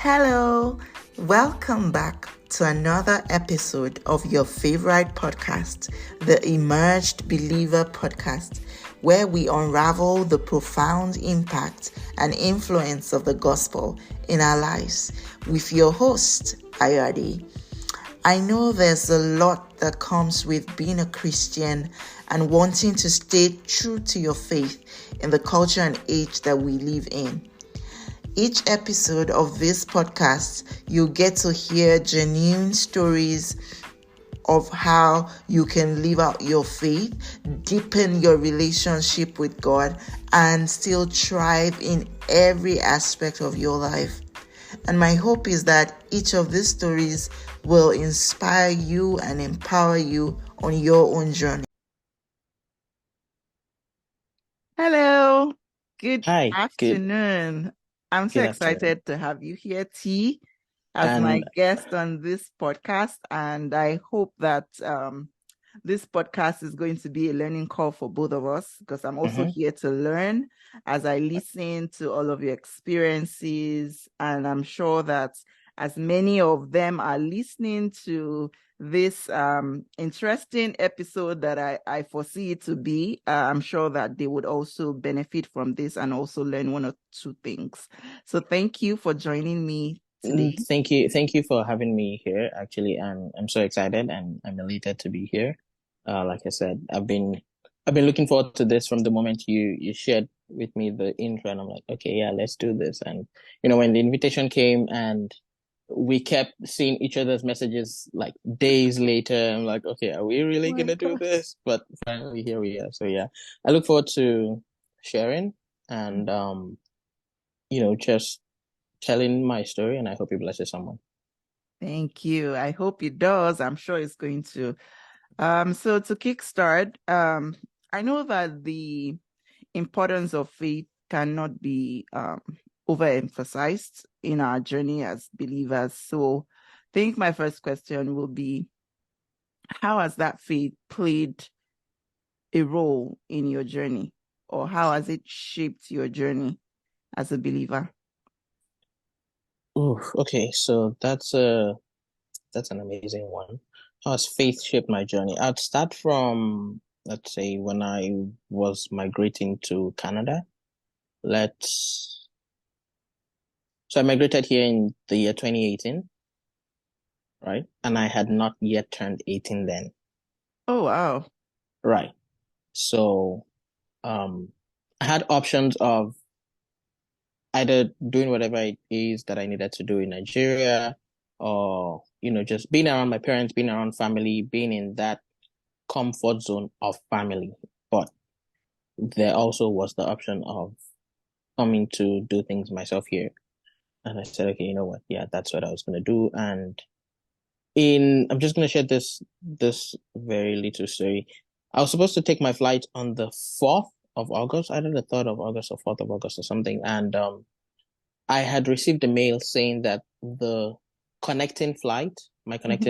Hello, welcome back to another episode of your favorite podcast, the Emerged Believer Podcast, where we unravel the profound impact and influence of the gospel in our lives with your host, Ayadi. I know there's a lot that comes with being a Christian and wanting to stay true to your faith in the culture and age that we live in. Each episode of this podcast, you get to hear genuine stories of how you can live out your faith, deepen your relationship with God, and still thrive in every aspect of your life. And my hope is that each of these stories will inspire you and empower you on your own journey. Hello, good Hi, afternoon. I'm so good afternoon. excited to have you here, T, as my And guest on this podcast. And I hope that this podcast is going to be a learning call for both of us, because I'm also mhm, here to learn as I listen to all of your experiences. And I'm sure that as many of them are listening to this interesting episode that I foresee it to be, I'm sure that they would also benefit from this and also learn one or two things. So thank you for joining me today. thank you for having me here. Actually, I'm so excited and I'm elated to be here. Like I said, I've been looking forward to this from the moment you shared with me the intro, and I'm like, okay, yeah, let's do this. And when the invitation came and we kept seeing each other's messages like days later, I'm like, okay, are we Oh really my gonna do God. this? But finally, here we are. So yeah, I look forward to sharing and just telling my story, and I hope it blesses someone. Thank you. I hope it does. I'm sure it's going to. So to kickstart, I know that the importance of faith cannot be overemphasized in our journey as believers. So I think my first question will be, how has that faith played a role in your journey, or how has it shaped your journey as a believer? Ooh, okay, so that's an amazing one. How has faith shaped my journey? I'd start from, let's say, when I was migrating to Canada. Let's So I migrated here in the year 2018, right? And I had not yet turned 18 then. Oh, wow. Right. So um I had options of either doing whatever it is that I needed to do in Nigeria, or just being around my parents, being around family, being in that comfort zone of family. But there also was the option of coming to do things myself here. And I said, okay, you know what? Yeah, that's what I was gonna do. And I'm just gonna share this very little story. I was supposed to take my flight on the 4th of August, either the 3rd of August or 4th of August or something. And I had received a mail saying that my Mhm. connecting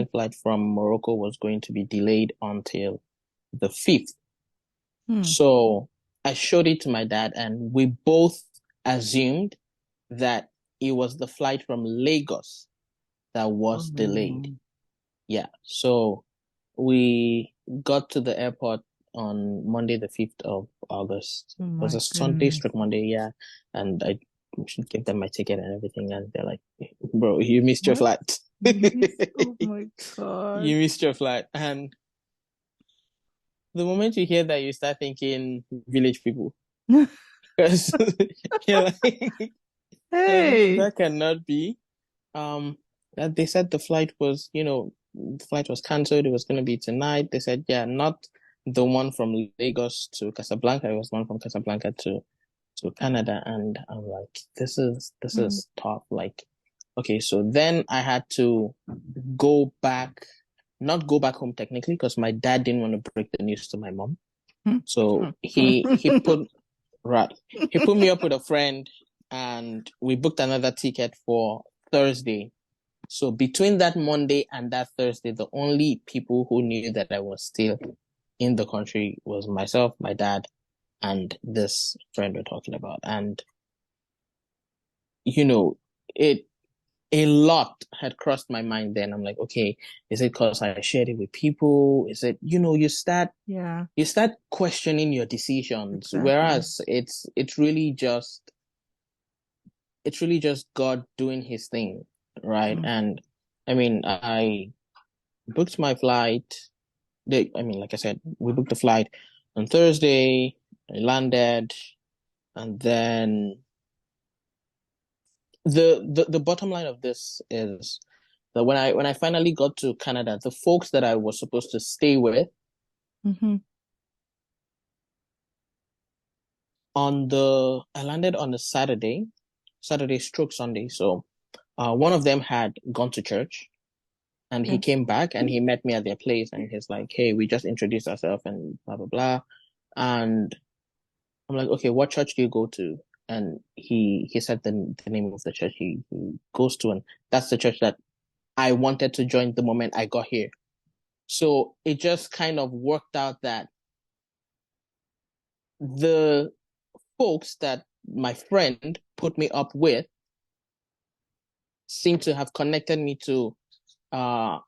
flight from Morocco was going to be delayed until the 5th. Hmm. So I showed it to my dad, and we both assumed that it was the flight from Lagos that was delayed. Oh, Yeah. So we got to the airport on Monday, the 5th of August. oh It was my a Sunday goodness. stroke Monday, yeah. And I should give them my ticket and everything. And they're like, bro, you missed your What? flight. Miss, oh my God. You missed your flight. And the moment you hear that, you start thinking village people. Because you're like, Hey. that cannot be. Um, that they said the flight was canceled. It was going to be tonight. They said, yeah, not the one from Lagos to Casablanca. It was one from Casablanca to Canada. And I'm like, this Hmm. is tough. Like, okay, so then I had to go back, not go back home technically, because my dad didn't want to break the news to my mom. So right, he put me up with a friend, and we booked another ticket for Thursday. So between that Monday and that Thursday, the only people who knew that I was still in the country was myself, my dad, and this friend we're talking about. And you know, it a lot had crossed my mind then. I'm like, okay, is it because I shared it with people? Is it, Yeah, you start questioning your decisions, exactly. whereas it's really just God doing his thing, right? Mm. And I mean, I booked my flight. I mean, like I said, we booked the flight on Thursday. I landed, and then the bottom line of this is that when I finally got to Canada, the folks that I was supposed to stay with Mm-hmm. I landed on a Saturday stroke Sunday. So one of them had gone to church and he Okay. came back and he met me at their place and he's like, hey, we just introduced ourselves and blah blah blah. And I'm like, okay, what church do you go to? And he said the name of the church he goes to, and that's the church that I wanted to join the moment I got here. So it just kind of worked out that the folks that my friend put me up with seem to have connected me to uh,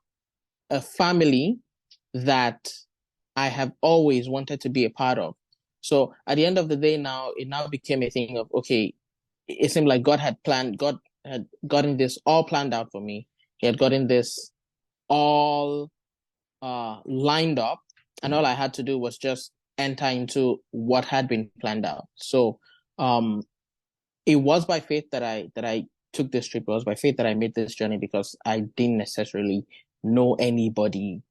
a family that I have always wanted to be a part of. So at the end of the day, now it now became a thing of okay, it seemed like God had gotten this all planned out for me. He had gotten this all lined up, and all I had to do was just enter into what had been planned out. So um, it was by faith that I took this trip. It was by faith that I made this journey because I didn't necessarily know anybody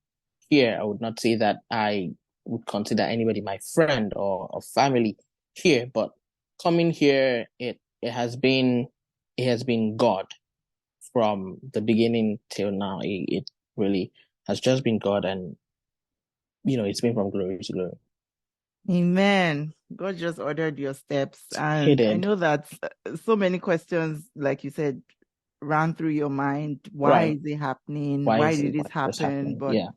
here. I would not say that I would consider anybody my friend or family here, but coming here, it has been God from the beginning till now. It really has just been God, and it's been from glory to glory. Amen. God just ordered your steps. He And I did. know that so many questions, like you said, ran through your mind. Why Right. is it happening? Why did Why this is this happen? happening? But Yeah.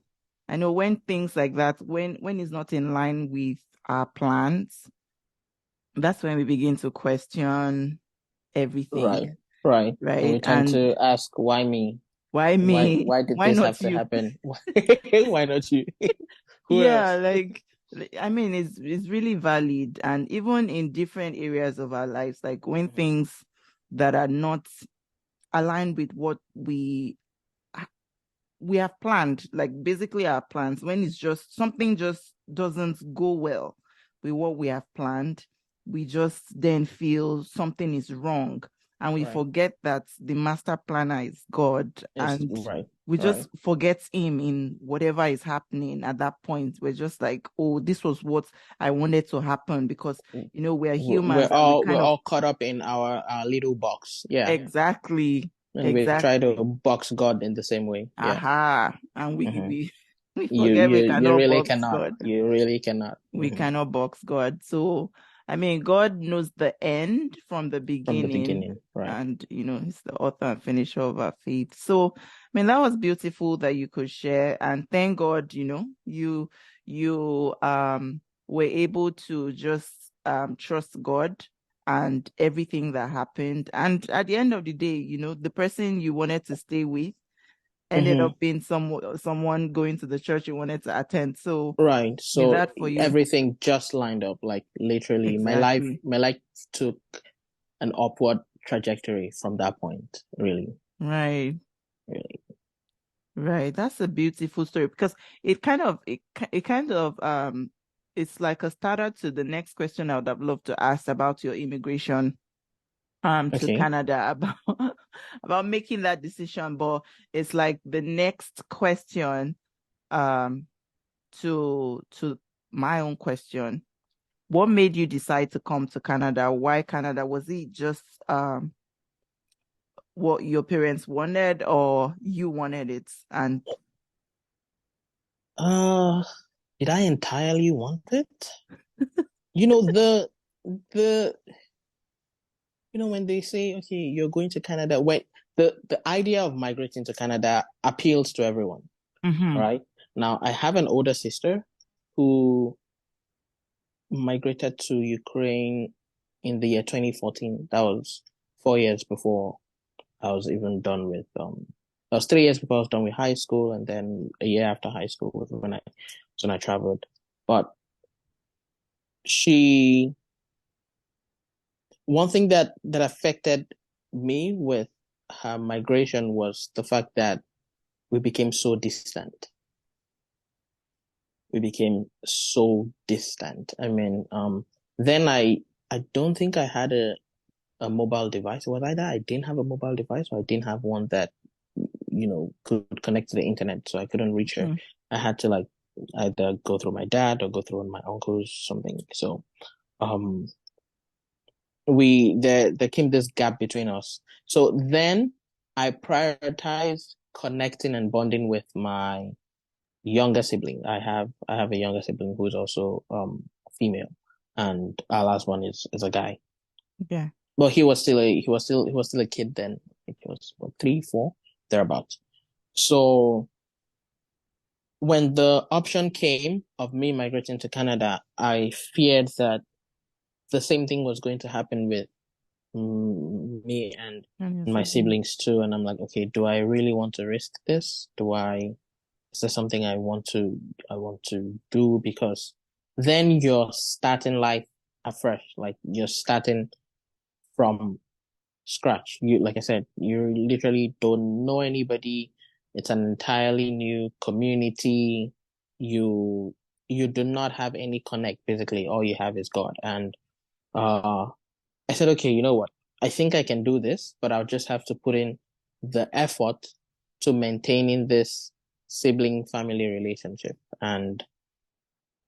I know when things like that, when it's not in line with our plans, that's when we begin to question Right. everything, Right. And right? we tend And to ask, why me? why me? Why did Why this not have to you? happen? Why not you? Who Yeah, else? like I mean, it's really valid, and even in different areas of our lives, like when Mhm. things that are not aligned with what we have planned, like basically our plans, when it's just something just doesn't go well with what we have planned, we just then feel something is wrong. And we Right. forget that the master planner is God. Yes, And right. we Right. just forget him in whatever is happening at that point. We're just like, oh, this was what I wanted to happen because, we're humans and we We're kind of, all caught up in our little box. Yeah. exactly, And we try to exactly. box God in the same way. Yeah. Aha. And we, Hmm. we, we forget we You cannot really box cannot. God. You really cannot. We Hmm. cannot box God. So, I mean, God knows the end from the From the beginning, beginning. Right. and He's the author and finisher of our faith. So, I mean, that was beautiful that you could share, and thank God, you were able to just trust God and everything that happened. And at the end of the day, the person you wanted to stay with ended Hmm. up being someone going to the church you wanted to attend. So, Right. I mean, So that for you. everything just lined up. Like literally, Exactly. my life took an upward trajectory from that point. Really, Right. really. Right. That's a beautiful story because it kind of it's like a starter to the next question I would have loved to ask about your immigration to Okay. Canada about about making that decision, but it's like the next question um to my own question. What made you decide to come to Canada? Why Canada? Was it just what your parents wanted or you wanted it? And Uh, did I entirely want it? You know, the when they say, okay, you're going to Canada, when the idea of migrating to Canada appeals to everyone, Mhm. right? Now, I have an older sister who migrated to Ukraine in the year 2014. That was 4 years before I was even done with I was 3 years before I was done with high school, and then a year after high school was when I traveled. But she one thing that affected me with her migration was the fact that we became so distant. We became so distant. I mean, then I don't think I had a mobile device. It was either I didn't have a mobile device or I didn't have one that, could connect to the internet, so I couldn't reach her. Mm. I had to like either go through my dad or go through my uncles, something. So, um, there came this gap between us. So then I prioritized connecting and bonding with my younger sibling. I have a younger sibling who is also female, and our last one is a guy. Yeah. But he was still a kid then. I think he was what, 3, 4, thereabouts. So when the option came of me migrating to Canada, I feared that the same thing was going to happen with me and And your my sibling. siblings too. And I'm like, okay, do I really want to risk this? Is this something I want to do? Because then you're starting life afresh. Like you're starting from scratch. Like I said, you literally don't know anybody. It's an entirely new community. You you do not have any connect. Basically, all you have is God. And uh, I said, okay, you know what? I think I can do this, but I'll just have to put in the effort to maintaining this sibling family relationship. And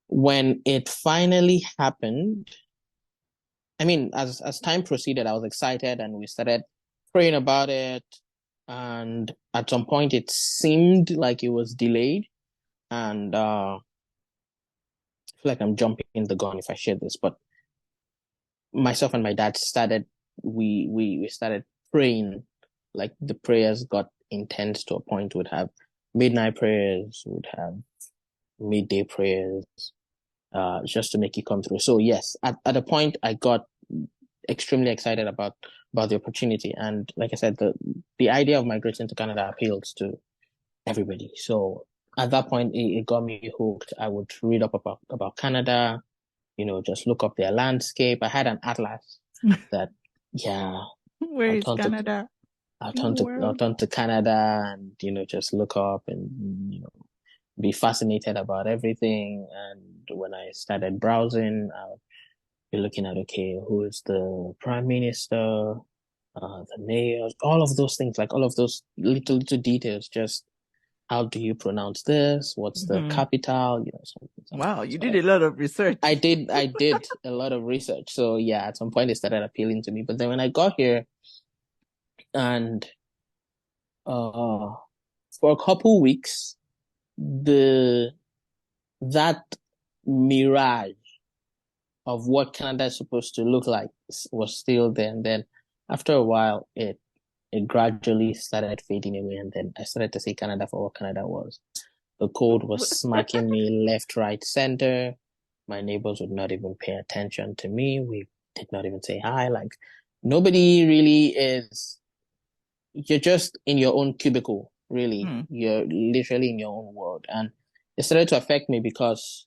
when it finally happened, I mean, as time proceeded, I was excited and we started praying about it. And at some point, it seemed like it was delayed. And I feel like I'm jumping the gun if I share this, but myself and my dad we started praying. Like the prayers got intense to a point. Would have midnight prayers, would have midday prayers, just to make it come through. So yes, at a point I got extremely excited about the opportunity. And like I said, the idea of migrating to Canada appeals to everybody. So at that point, it got me hooked. I would read up about Canada, just look up their landscape. I had an atlas that, yeah, Where I'll is turn to Canada I'll in the turn to I'll world? turn to Canada and just look up and be fascinated about everything. And when I started browsing, I'll be looking at, okay, who is the prime minister, the mayors, all of those things, like all of those little details. Just how do you pronounce this? What's the Hmm. capital? Something. Wow, you did So a lot of research. I did a lot of research. So yeah, at some point it started appealing to me. But then when I got here and uh for a couple weeks, the that mirage of what Canada is supposed to look like was still there. And then after a while, it gradually started fading away. And then I started to see Canada for what Canada was. The cold was smacking me left, right, center. My neighbors would not even pay attention to me. We did not even say hi. Like nobody really is. You're just in your own cubicle, really. Hmm. You're literally in your own world. And it started to affect me because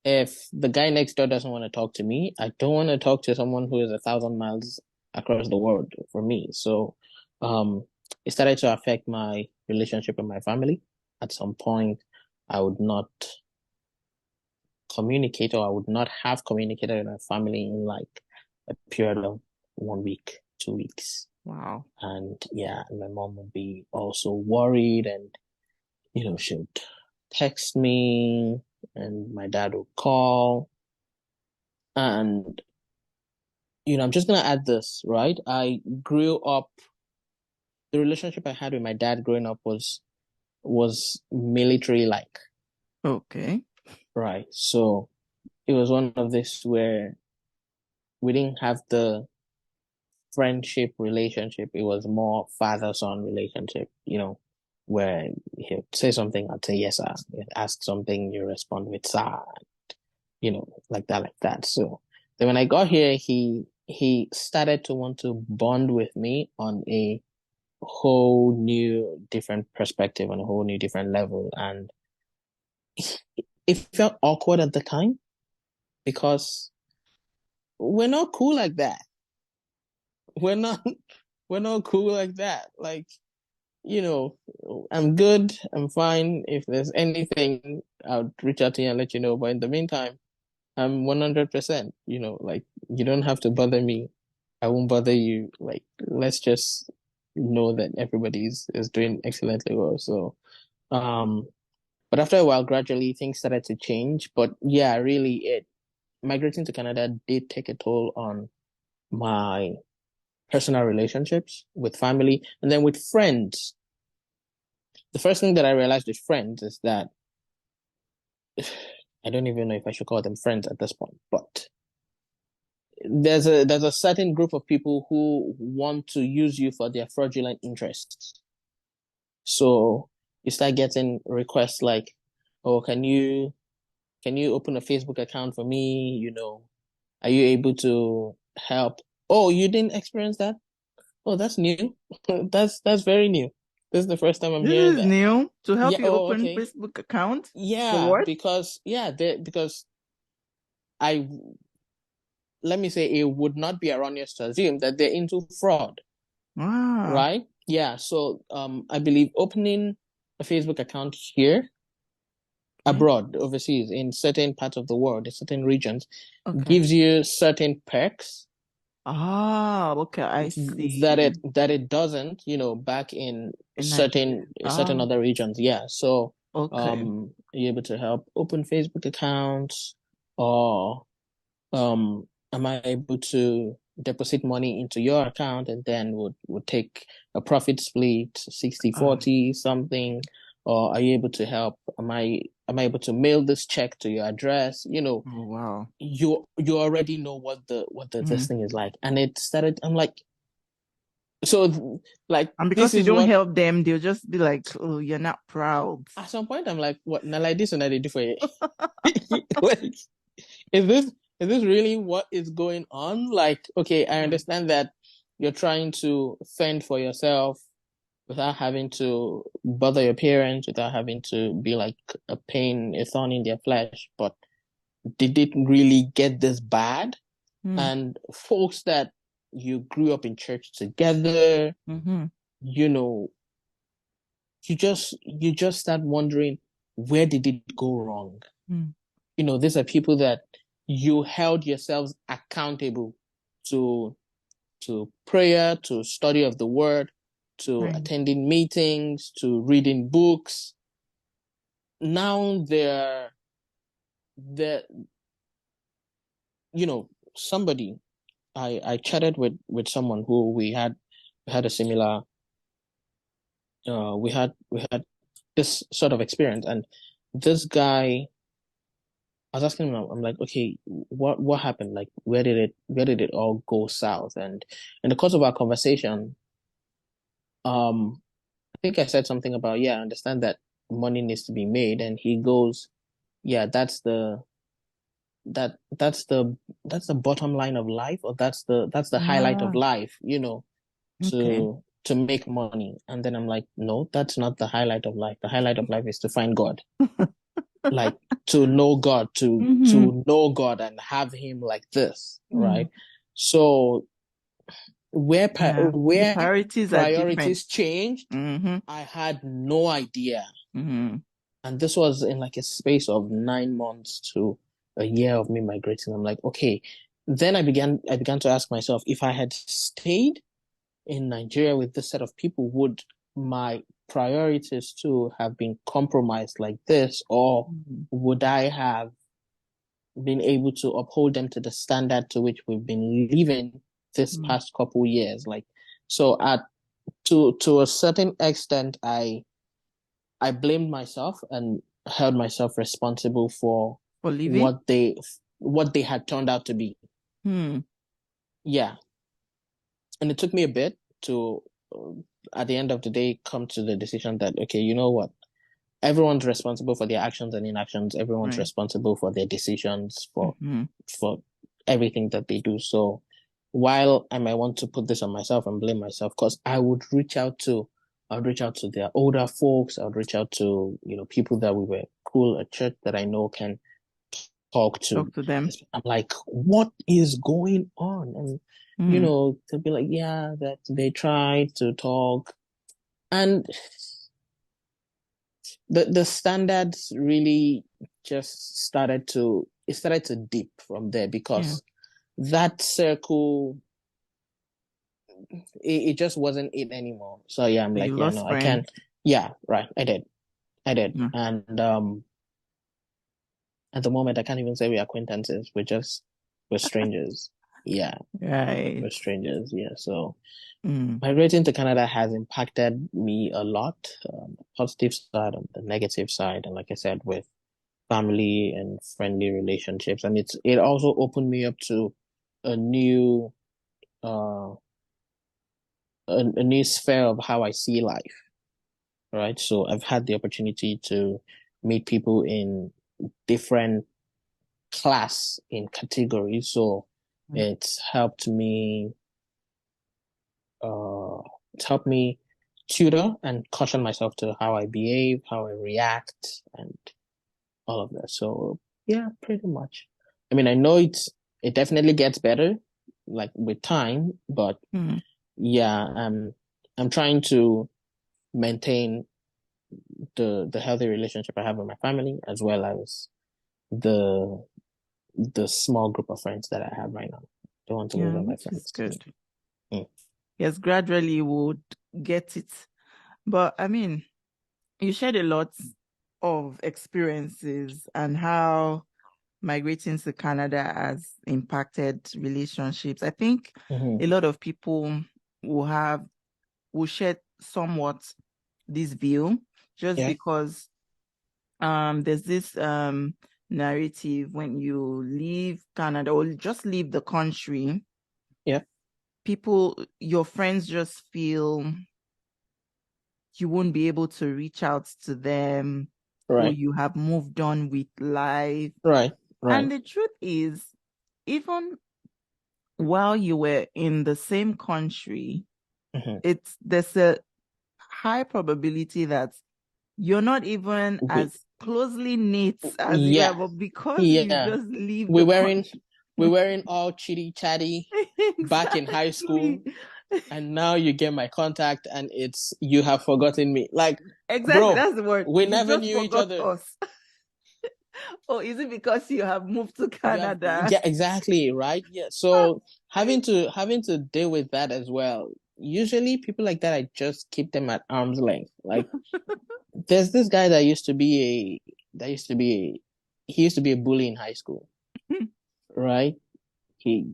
if the guy next door doesn't want to talk to me, I don't want to talk to someone who is 1,000 miles across the world for me. So, um, it started to affect my relationship with my family. At some point, I would not communicate, or I would not have communicated with my family in like a period of 1 week, 2 weeks. Wow. And yeah, my mom would be also worried, and she would text me, and my dad would call. And I'm just gonna add this, right? I grew up, the relationship I had with my dad growing up was military like, Okay. right? So it was one of this where we didn't have the friendship relationship. It was more father-son relationship, where he'll say something, I'd say yes, sir. He'd ask something, you respond with sir, like that, like that. So then when I got here, he started to want to bond with me on a whole new different perspective on a whole new different level. And it felt awkward at the time because we're not cool like that. We're not we're not cool like that. Like, you know, I'm good, I'm fine. If there's anything, I'll reach out to you and let you know. But in the meantime, I'm 100%, like you don't have to bother me. I won't bother you. Like, let's just know that everybody is doing excellently well. So, but after a while, gradually things started to change. But yeah, really, it migrating to Canada did take a toll on my personal relationships with family and then with friends. The first thing that I realized with friends is that I don't even know if I should call them friends at this point, but there's a certain group of people who want to use you for their fraudulent interests. So you start getting requests like, "Oh, can you open a Facebook account for me? Are you able to help?" Oh, you didn't experience that? Oh, that's new. That's very new. This is the first time I'm This hearing is that. new. To help Yeah. you Oh, open okay. Facebook account? For Yeah, what? because I let me say it would not be erroneous to assume that they're into fraud, Ah, right? Yeah. So I believe opening a Facebook account here, okay. abroad, overseas, in certain parts of the world, in certain regions, Okay. gives you certain perks Ah, okay. I that see. it doesn't, back in In Nigeria. certain Ah, other regions. Yeah. So okay. you're able to help open Facebook accounts, or am I able to deposit money into your account and then would take a profit split, 60 Ah, 40 something? Or are you able to help? Am I able to mail this check to your address? oh, wow. You already know what this Mm. thing is like. And it started, I'm like, so like And this because you is don't what help them, they'll just be like, oh, you're not proud. at some point I'm like, what now, like this and I did for you. Like, is this really what is going on? Like, okay, I Mm. understand that you're trying to fend for yourself without having to bother your parents, without having to be like a pain, a thorn in their flesh, but did it really get this bad? Mm. And folks that you grew up in church together, Mm-hmm. you know, you just start wondering, where did it go wrong? Mm. These are people that you held yourselves accountable to prayer, to study of the word, to Right. attending meetings, to reading books. Now they're somebody, I chatted with someone who we had a similar we had this sort of experience. And this guy, I was asking him, I'm like, okay, what happened? Like, where did it all go south? And in the course of our conversation, I think I said something about, yeah, I understand that money needs to be made. And he goes, yeah, that's the bottom line of life, or that's the highlight of Ah, life, okay. to make money. And then I'm like, no, that's not the highlight of life. The highlight of life is to find God, like to know God, to Mm-hmm. to know God and have him like this, Mm. right? So where Yeah. The where priorities are different. priorities changed, Mm-hmm. I had no idea. Mm-hmm. And this was in like a space of 9 months to a year of me migrating. I'm like, okay. Then I began to ask myself, if I had stayed in Nigeria with this set of people, would my priorities too have been compromised like this? Or Mm-hmm. would I have been able to uphold them to the standard to which we've been living this Mm. past couple years? Like, so to a certain extent, I blamed myself and held myself responsible for For living? what they had turned out to be. Hmm. Yeah. And it took me a bit to, at the end of the day, come to the decision that, okay, you know what? Everyone's responsible for their actions and inactions. Everyone's Right. responsible for their decisions, for Mm-hmm. for everything that they do. So while I might want to put this on myself and blame myself, because I would reach out to their older folks. I would reach out to, people that we were cool at church that I know can talk to. Talk to them. I'm like, what is going on? And, they'll be like, yeah, that they tried to talk. And the standards really just started to dip from there, Yeah. because that circle, it just wasn't it anymore. So yeah, I'm So like, you yeah, lost no, I can't. friends. Yeah, right. I did. Yeah. And at the moment, I can't even say we're acquaintances. We're strangers. Yeah, Right. we're strangers. Yeah. So Mm. migrating to Canada has impacted me a lot, the positive side and the negative side. And like I said, with family and friendly relationships, and it also opened me up to a new uh a new sphere of how I see life. Right. So I've had the opportunity to meet people in different class in categories. So Mm. it's helped me uh it's helped me tutor and caution myself to how I behave, how I react, and all of that. So yeah, pretty much. I mean, I know it definitely gets better, like with time, but Mm. yeah, I'm trying to maintain the healthy relationship I have with my family, as well as the the small group of friends that I have right now. Don't want to lose Yeah, all my which is friends. good. Mm. Yes, gradually you would get it. But I mean, you shared a lot of experiences and how migrating to Canada has impacted relationships. I think Mm-hmm. a lot of people will share somewhat this view just Yeah, because there's this narrative when you leave Canada or just leave the country, yeah, your friends just feel you won't be able to reach out to them or right, you have moved on with life. right, And right. the truth is, even while you were in the same country, Mm-hmm. there's a high probability that you're not even We, as closely knit as you were, yeah, but because you yeah. just leave We the weren't country. we weren't all chitty chatty back in high Exactly. school, and now you get my contact, and it's you have forgotten me. Like, Exactly. bro, That's the word. we You never just knew each forgot other. us. Or is it because you have moved to Canada? Yeah, exactly, right? Yeah. So having to deal with that as well. Usually people like that, I just keep them at arm's length. Like, there's this guy he used to be a bully in high school, right? He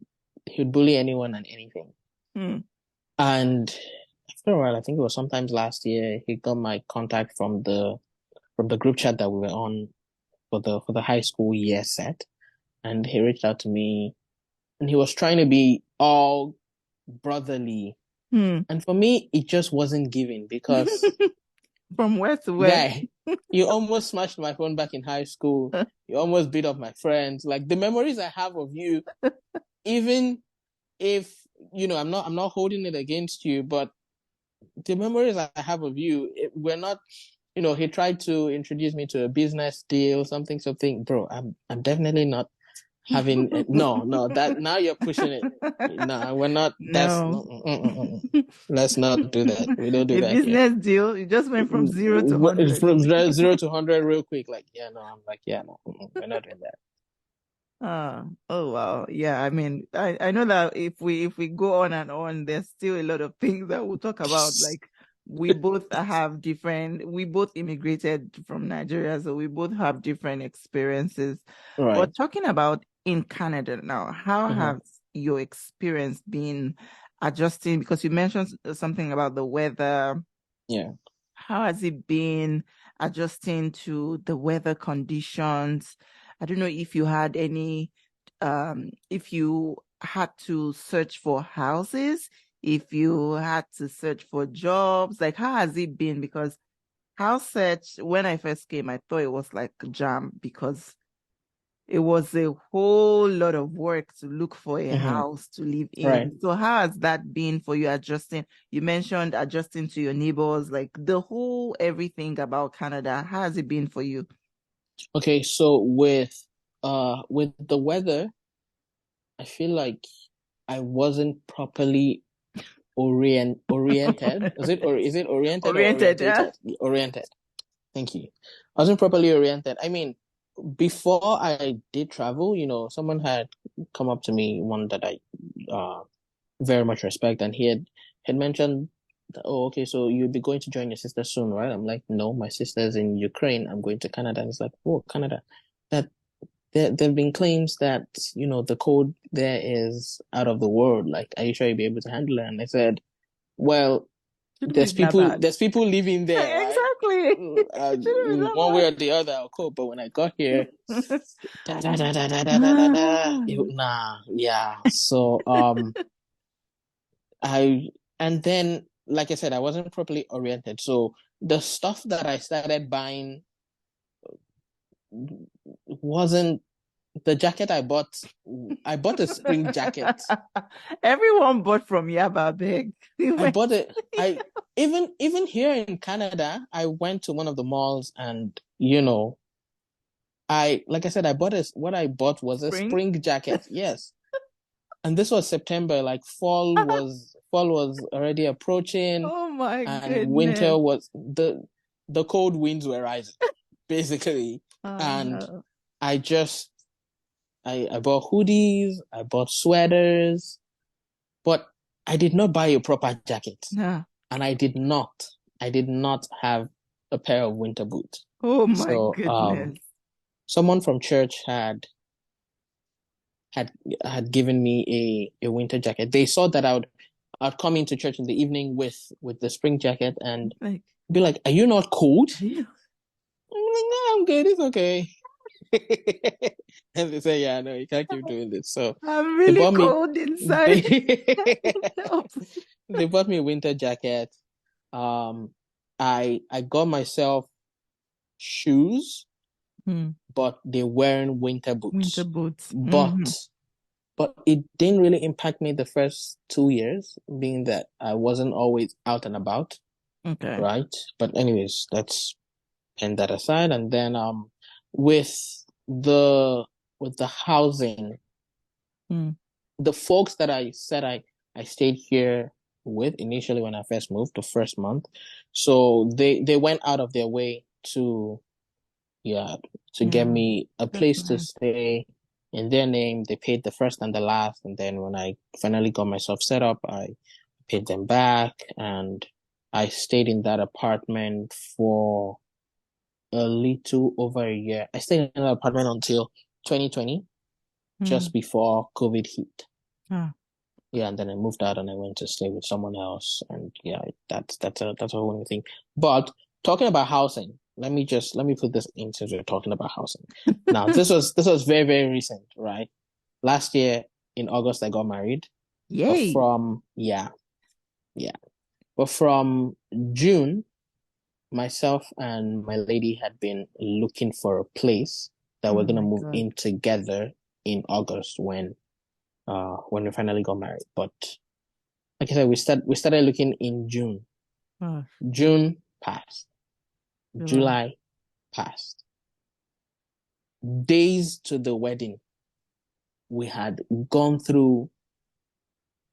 he would bully anyone and anything. Hmm. And after a while, I think it was sometimes last year, he got my contact from the group chat that we were on for the high school year set. And he reached out to me, and he was trying to be all brotherly. Hmm. And for me, it just wasn't giving, because, From where to where? guy, you almost smashed my phone back in high school. You almost beat up my friends. Like, the memories I have of you, even if, I'm not holding it against you, but the memories I have of you, we're not, he tried to introduce me to a business deal, something, something. Bro, I'm definitely not having, no, that now you're pushing it. No, we're not, that's No. no, let's not do that. We don't do A that here. business deal, you just went from 0 to 100. From 0 to 100 real quick. Like, yeah, no, I'm like, yeah, no, we're not doing that. Oh wow. Yeah, I mean, I know that if we go on and on, there's still a lot of things that we'll talk about. Like we both immigrated from Nigeria, so we both have different experiences. Right. But talking about in Canada now, how Mm-hmm. has your experience been adjusting? Because you mentioned something about the weather. Yeah. How has it been adjusting to the weather conditions? I don't know if you had if you had to search for houses, if you had to search for jobs, like how has it been? Because house search, when I first came, I thought it was like a jam because it was a whole lot of work to look for a Mm-hmm. house to live Right. in. So how has that been for you adjusting? You mentioned adjusting to your neighbors, like the whole everything about Canada. How has it been for you? Okay, so with the weather, I feel like I wasn't properly oriented. Is it oriented or Oriented, yeah? orientated? Oriented. Thank you. I wasn't properly oriented. I mean, before I did travel, someone had come up to me, one that I very much respect, and he had mentioned, oh, okay, so you'll be going to join your sister soon, right? I'm like, no, my sister's in Ukraine. I'm going to Canada. And it's like, oh, Canada. That there've been claims that, the code there is out of the world. Like, are you sure you'll be able to handle it? And I said, well, Shouldn't be that bad. there's people living there, right? Exactly. Shouldn't be One way that or the other, I'll cope. But when I got here, bad. da da da da da da da da da, nah, yeah. So I and then, like I said, I wasn't properly oriented. So the stuff that I started buying wasn't the jacket I bought. I bought a spring jacket. Everyone bought from Yaba Big. I bought it. I even here in Canada, I went to one of the malls and like I said, what I bought was a Spring. spring jacket. Yes. And this was September, like fall was already approaching, Oh my and winter goodness. was the cold winds were rising, basically. Oh And no. I just I bought hoodies, I bought sweaters, but I did not buy a proper jacket. Yeah. And I did not have a pair of winter boots. Oh my So goodness. someone from church had had given me a winter jacket. They saw that I'd come into church in the evening with the spring jacket and Like, be like, "Are you not cold?" yeah. I'm like, "No, I'm good. It's okay." And they say, "Yeah, no, you can't keep doing this." So I'm they really bought me cold inside. they, Help. they bought me a winter jacket. Um, I got myself shoes, Hmm. but they weren't winter Winter boots. boots. But but it didn't really impact me the first 2 years, being that I wasn't always out and about, Okay. right? But anyways, let's end that aside. And then with the with the housing, Hmm. the folks that I said I stayed here with initially when I first moved the first month, so they went out of their way to yeah, to get Yeah. me a That's place to nice. stay in their name. They paid the first and the last, and then when I finally got myself set up, I paid them back, and I stayed in that apartment for a little over a year. I stayed in that apartment until 2020, Hmm. just before COVID hit. Ah. Yeah, and then I moved out and I went to stay with someone else, and yeah, that's a whole new thing. But talking about housing, let me put this in since we're talking about housing. Now, this was very, very recent, right? Last year in August, I got married, but Yay. from yeah, yeah, but from June, myself and my lady had been looking for a place that Oh we're gonna my move God. in together in August when we finally got married. But like I said, we started looking in June. Oh, June passed. July. July passed. Days to the wedding, we had gone through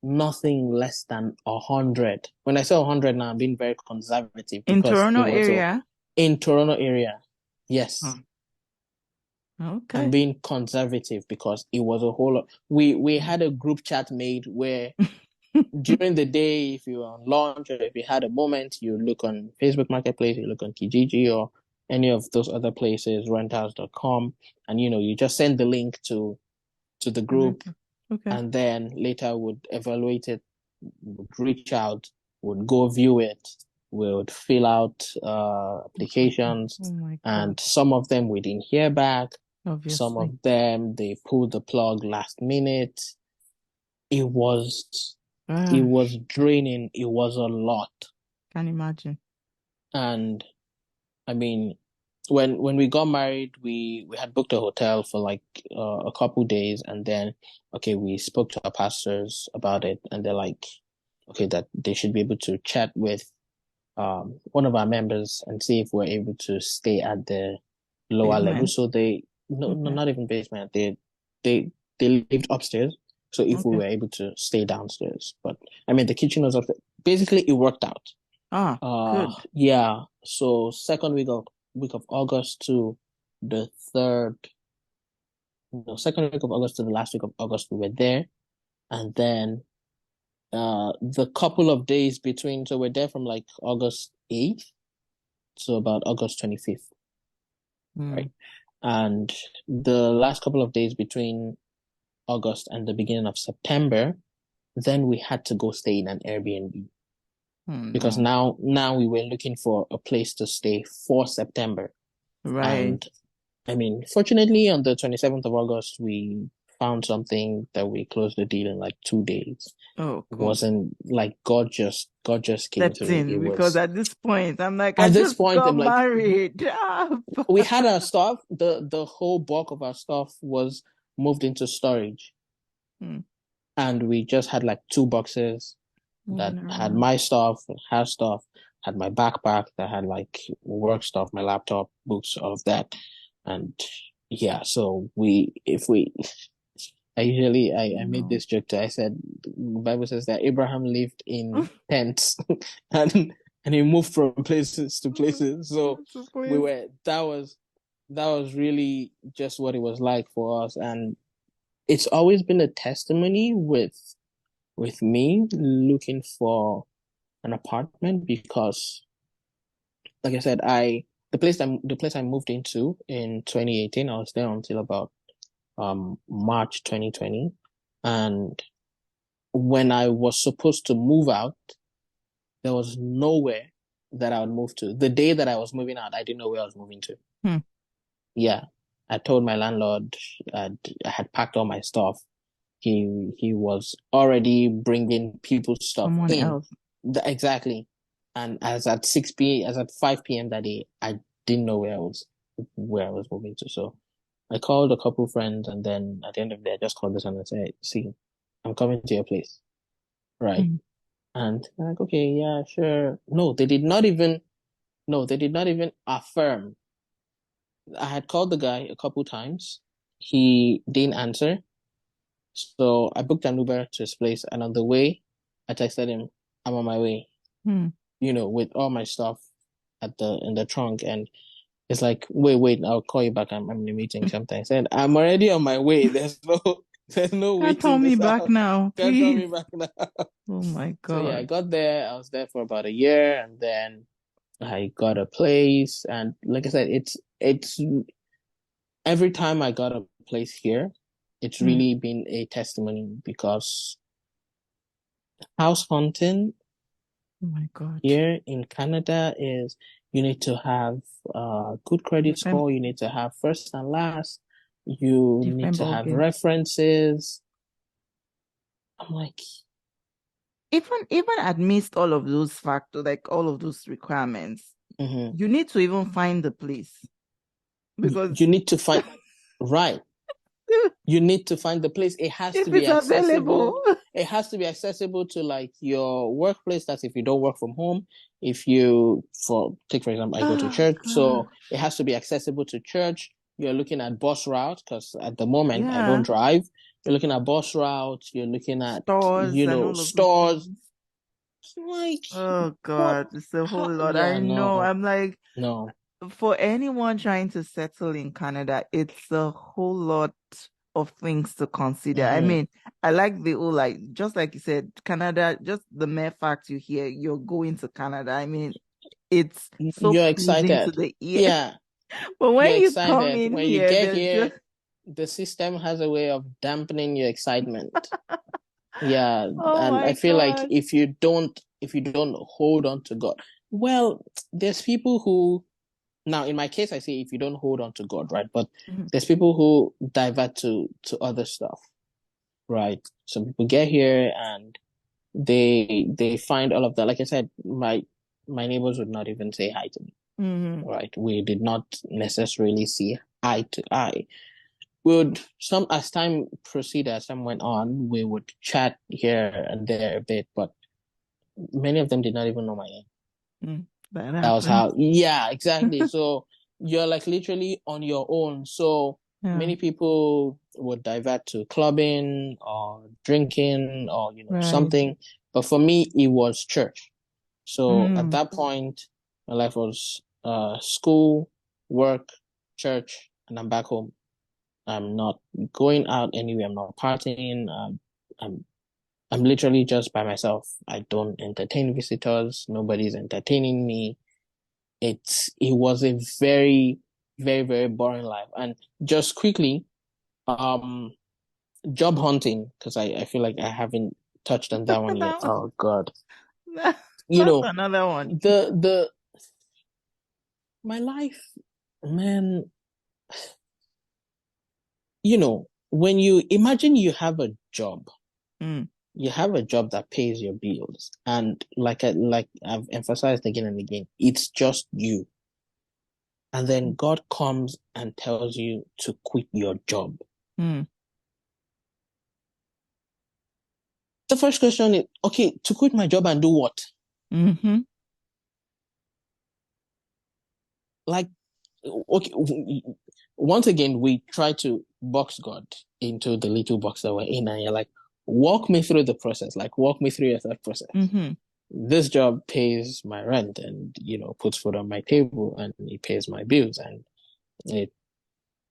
nothing less than 100. When I say 100 now, I'm being very conservative In because it Toronto was area. in Toronto area. Oh, Yes, I'm okay. being conservative because it was a whole lot. We had a group chat made where during the day, if you were on lunch or if you had a moment, you look on Facebook Marketplace, you look on Kijiji or any of those other places, renthouse.com, and you just send the link to the group, Okay. and then later would evaluate it, would reach out, would go view it, would fill out applications, Oh my God. and some of them we didn't hear back. Some Obviously. of them they pulled the plug last minute. It was it Ah, was draining. It was a lot. can imagine. And I mean, when we got married, we had booked a hotel for like a couple days, and then okay, we spoke to our pastors about it, and they're like, okay, that they should be able to chat with one of our members and see if we're able to stay at the lower level. Basement. So they no, Okay. not even basement. They they lived upstairs. So if we Okay. were able to stay downstairs, but I mean the kitchen was upstairs. Basically, it worked out. Ah, good. Yeah. So second week of August to the third, no, second week of August to the last week of August, we were there, and then the couple of days between, so we're there from like August 8th to about August 25th, Mm. right? And the last couple of days between August and the beginning of September, then we had to go stay in an Airbnb Oh, because no. now we were looking for a place to stay for September. Right. And I mean, fortunately, on the 27th of August, we found something that we closed the deal in like 2 days. Oh, It cool. wasn't like God just came Stepped through. It in because was at this point, I'm like, I at this just point, got I'm like, married. Ah, we had our stuff. The whole bulk of our stuff was moved into storage, Hmm. and we just had like two boxes that Moving had around. my stuff, her stuff, had my backpack that had like work stuff, my laptop, books, all of that. And yeah, so we if we I usually I made No. this joke too. I said the Bible says that Abraham lived in tents and and he moved from places to places. So So we please. were that was really just what it was like for us. And it's always been a testimony with me looking for an apartment because like I said, I the place I moved into in 2018, I was there until about March 2020. And when I was supposed to move out, there was nowhere that I would move to. The day that I was moving out, I didn't know where I was moving to. Hmm. Yeah. I told my landlord I had packed all my stuff. He was already bringing people's stuff Someone in. else. Exactly. And as at 5 p.m. that day, I didn't know where I was moving to. So I called a couple friends, and then at the end of the day, I just called this one and said, "See, I'm coming to your place." Right. Hmm. And they're like, "Okay, yeah, sure." No, they did not even no, they did not even affirm. I had called the guy a couple times. He didn't answer. So I booked an Uber to his place, and on the way, I texted him, "I'm on my way," Hmm. with all my stuff at the in the trunk. And it's like, wait, I'll call you back. I'm in a meeting, something. I said, "I'm already on my way. There's no Can't tell waiting me this back out. now, Can't call please. me back now." Oh my So yeah, I God. got there. I was there for about a year, and then I got a place. And like I said, it's every time I got a place here, it's Hmm. really been a testimony because house hunting Oh my God. here in Canada is you need to have a good credit Different, score, you need to have first and last, you need different to ball have game. references. I'm like, Even amidst all of those factors, like all of those requirements, mhm. you need to even find the place because You need to find right. You need to find the place. It has to if be it's available. accessible. It has to be accessible to like your workplace. That's if you don't work from home. If you take for example, I go to Oh church, God. so it has to be accessible to church. You're looking at bus routes because at the moment I don't Yeah. drive. You're looking at bus routes. You're looking at Stores and all of those stores. things. Like Oh what? God, it's a whole lot. I Yeah, know. no, I'm like, no. for anyone trying to settle in Canada, it's a whole lot of things to consider. I Hmm. mean, I like the whole, like, just like you said, Canada, just the mere fact you hear you're going to Canada. I mean, it's so You're pleasing to excited. the ear. Yeah, But you're when you come excited. in When you here, get there's here, just, the system has a way of dampening your excitement. Yeah, oh and my I feel like God. if you don't hold on to God, well, there's people who now in my case I say if you don't hold on to God, right? But Mhm. there's people who divert to other stuff, right? Some people get here and they find all of that. Like I said, my neighbors would not even say hi to me. right? We did not necessarily see eye to eye. As time proceeded, as time went on, we would chat here and there a bit, but many of them did not even know my name. That was how, yeah, exactly. So you're like literally on your own. So many people would divert to clubbing or drinking or, something. But for me, it was church. So at that point, my life was school, work, church, and I'm back home. I'm not going out anywhere. I'm not partying. I'm I'm literally just by myself. I don't entertain visitors. Nobody's entertaining me. It was a very, very, very boring life. And just quickly, um, job hunting, because I feel like I haven't touched on that one yet. Oh God. That's another one. My life, man, when you imagine you have a job, you have a job that pays your bills, and like I've emphasized again and again, it's just you. And then God comes and tells you to quit your job. The first question is, okay, to quit my job and do what? Like, okay, once again, we try to box God into the little box that we're in, and you're like, walk me through the process. Like, walk me through your thought process. This job pays my rent and, puts food on my table, and it pays my bills, and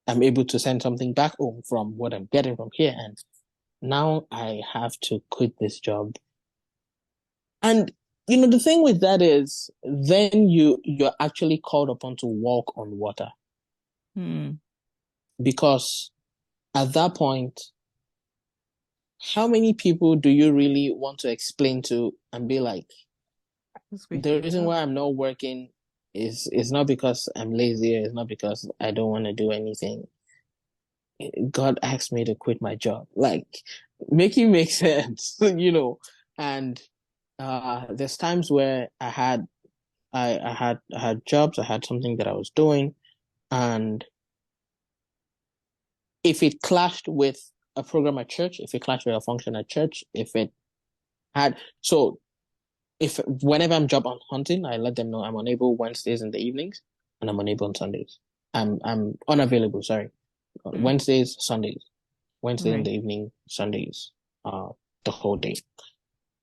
I'm able to send something back home from what I'm getting from here. And now I have to quit this job. And, the thing with that is then you're actually called upon to walk on water. Because at that point, how many people do you really want to explain to and be like, the reason why I'm not working is not because I'm lazy, it's not because I don't want to do anything. God asked me to quit my job. Like, make it make sense, And there's times where I had jobs, I had something that I was doing, and if it clashed with a program at church, if it clashed with a function at church, if whenever I'm job hunting, I let them know I'm unable Wednesdays in the evenings and I'm unable on Sundays. I'm unavailable, sorry. Wednesdays, Sundays. Wednesday in the evening, Sundays, the whole day.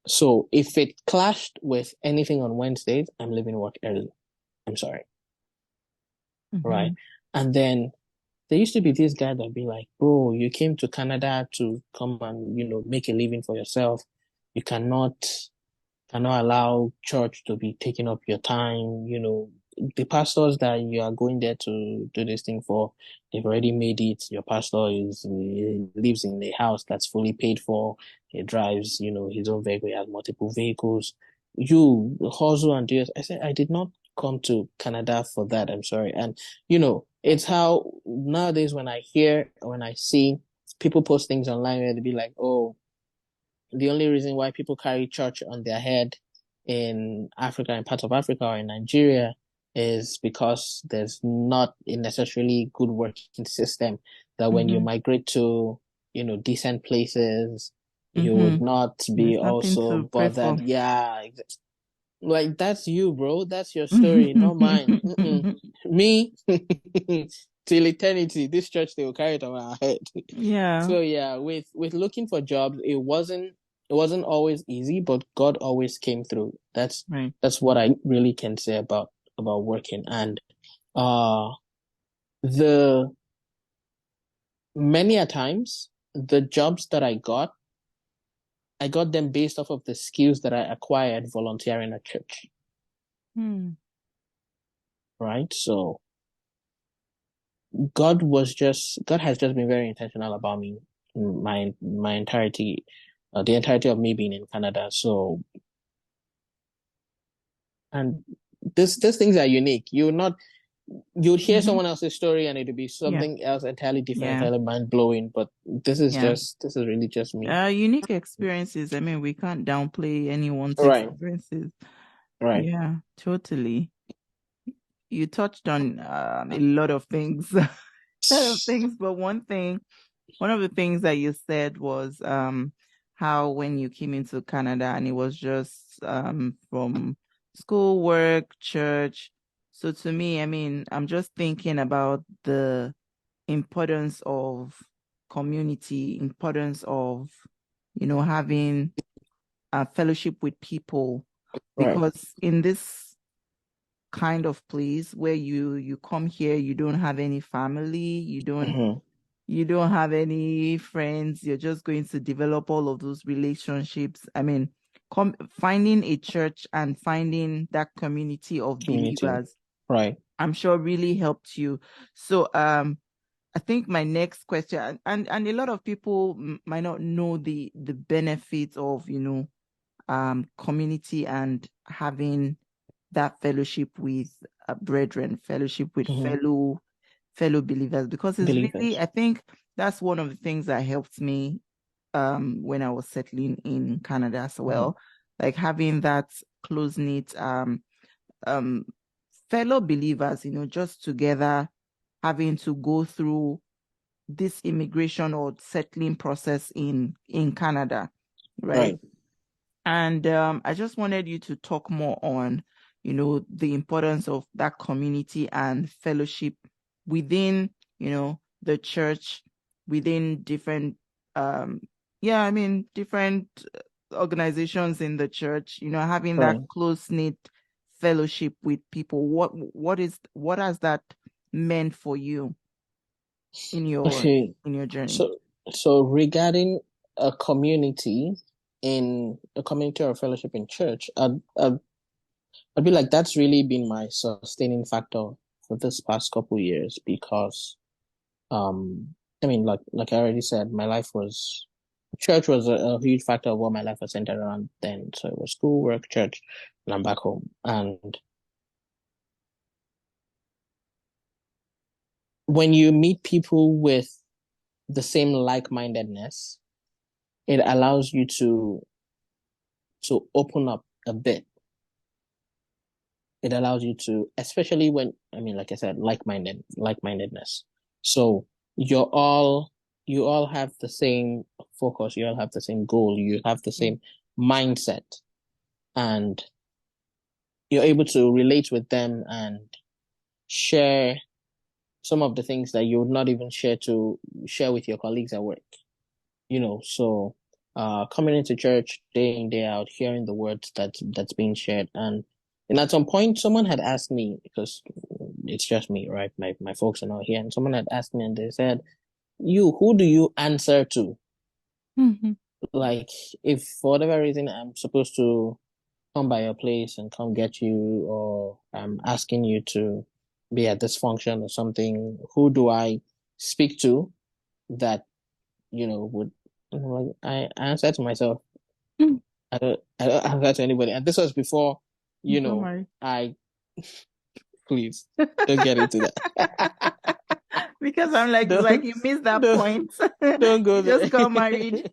So if it clashed with anything on Wednesdays, I'm leaving work early. I'm sorry. Right? And then there used to be this guy that'd be like, bro, you came to Canada to come and, make a living for yourself. You cannot allow church to be taking up your time. The pastors that you are going there to do this thing for, they've already made it. Your pastor lives in a house that's fully paid for. He drives, his own vehicle. He has multiple vehicles. You hustle and do it. I said, I did not come to Canada for that. I'm sorry. And, it's how nowadays when I see people post things online where they be like, oh, the only reason why people carry church on their head in Africa, in parts of Africa or in Nigeria, is because there's not a necessarily good working system. That when you migrate to, decent places, you would not be also bothered. Yeah, like that's you, bro. That's your story, not mine. Me, till eternity, this church they will carry it on our head. Yeah. So yeah, with looking for jobs, it wasn't always easy, but God always came through. That's what I really can say about working. And the many a times the jobs that I got them based off of the skills that I acquired volunteering at church. Right? So God has just been very intentional about me, my entirety, the entirety of me being in Canada. So, and these things are unique. You'd hear someone else's story and it'd be something else entirely different, entirely mind blowing. But this is really just me. Unique experiences. I mean, we can't downplay anyone's experiences. Right. Yeah, totally. you touched on a lot of things, a lot of things, but one of the things that you said was how when you came into Canada and it was just from school, work, church. So to me, I mean, I'm just thinking about the importance of community, importance of, having a fellowship with people, Right. because in this kind of place where you come here, you don't have any family, Mm-hmm. you don't have any friends, you're just going to develop all of those relationships. I mean, finding a church and finding that community of Community. believers, Right. I'm sure really helped you. So I think my next question, and a lot of people might not know the benefits of, community and having that fellowship with brethren, fellowship with Mm-hmm. fellow believers, because it's really, Believers. I think that's one of the things that helped me when I was settling in Canada as Mm-hmm. well, like having that close knit um fellow believers, just together, having to go through this immigration or settling process in Canada, right? Right. And I just wanted you to talk more on, the importance of that community and fellowship within, the church, within different, um, yeah, I mean, different organizations in the church, having that Right. close-knit fellowship with people. What has that meant for you in your Okay. in your journey? So regarding a community or fellowship in church, I'd be like, that's really been my sustaining factor for this past couple years because, I mean, like I already said, my life was church was a huge factor of what my life was centered around then. So it was school, work, church, and I'm back home. And when you meet people with the same like-mindedness, it allows you to open up a bit. It allows you to, especially when, I mean, like I said, like-mindedness. So you're all, you all have the same focus, you all have the same goal, you have the Mm. same mindset, and you're able to relate with them and share some of the things that you would not even share with your colleagues at work. So coming into church day in, day out, hearing the words that's being shared. And at some point someone had asked me, because it's just me, right? My folks are not here, and someone had asked me and they said, who do you answer to? Mhm. Like, if for whatever reason I'm supposed to come by your place and come get you, or I'm asking you to be at this function or something, who do I speak to that, would, like, I answer to myself. Mm. I don't answer to anybody. And this was before, You got married. I please don't get into that. Because I'm like, it's like Don't you missed that don't point. don't go You just there. got married.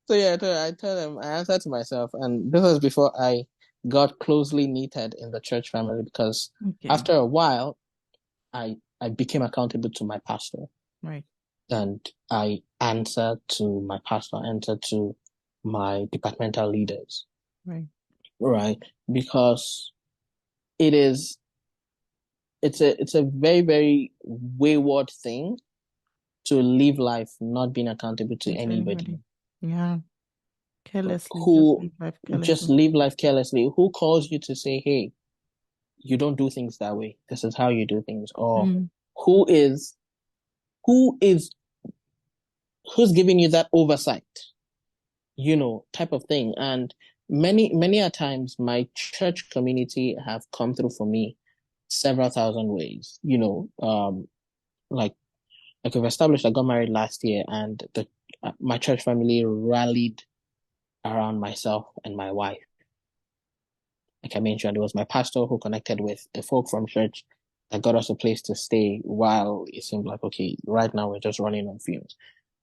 So yeah, I told them, I answered to myself, and this was before I got closely knitted in the church family, because Okay, after a while I became accountable to my pastor, right, and I answered to my pastor, answered to my departmental leaders, right. right? Because it is it's a very, very wayward thing to live life not being accountable to It's anybody. anybody. Yeah, carelessly, just Who live life just carelessly. live life carelessly? Who calls you to say, hey, you don't do things that way? This is how you do things. Or Mm, who is who is who's giving you that oversight, type of thing. And many a times my church community have come through for me several thousand ways. Like we've established, I got married last year, and the my church family rallied around myself and my wife. Like I mentioned, it was my pastor who connected with the folk from church that got us a place to stay, while it seemed like, okay, right now we're just running on fumes.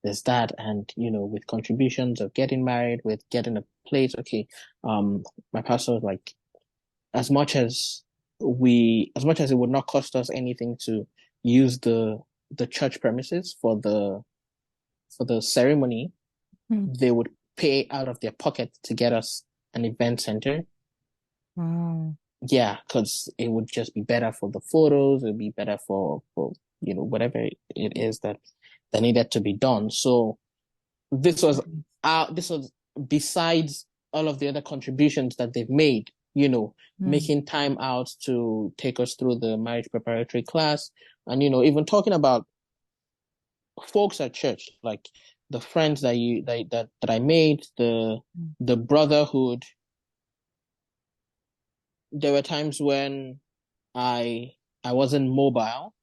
There's that, and with contributions of getting married, with getting a place. Okay, my pastor was like, as much as it would not cost us anything to use the church premises for the ceremony, they would pay out of their pocket to get us an event center. Wow. Yeah, because it would just be better for the photos. It would be better for whatever it is that needed to be done. So this was this was besides all of the other contributions that they've made, making time out to take us through the marriage preparatory class, and even talking about folks at church, like the friends that I made, the brotherhood. There were times when I wasn't mobile,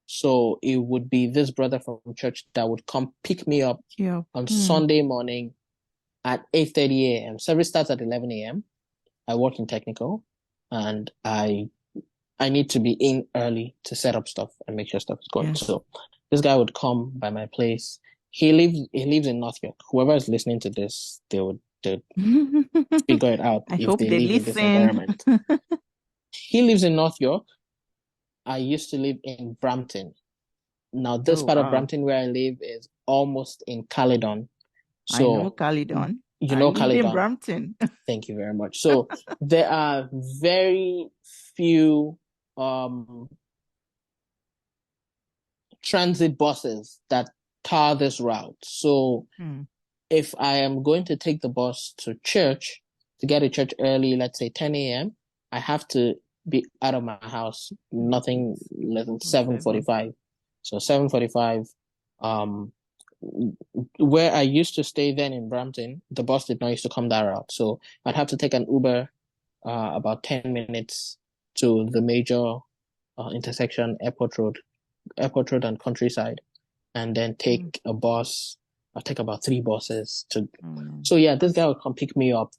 so it would be this brother from church that would come pick me up on Sunday morning at 8:30 a.m. Service starts at 11 a.m. I work in technical, and I need to be in early to set up stuff and make sure stuff is going. So this guy would come by my place. He lives in North York. Whoever is listening to this, they'd figure it out I if hope they they live in this listen. environment. He lives in North York. I used to live in Brampton. Now, this part of Brampton where I live is almost in Caledon. So, I know Caledon. You know Caledon. In Brampton. Thank you very much. So there are very few transit buses that tar this route. So if I am going to take the bus to church, to get to church early, let's say 10 a.m., I have to be out of my house nothing less than 7:45. So 7:45, where I used to stay then in Brampton, the bus did not used to come that route. So I'd have to take an Uber about 10 minutes to the major intersection, Airport Road and Countryside, and then take a bus. I'll take about 3 buses to. So yeah, this guy would come pick me up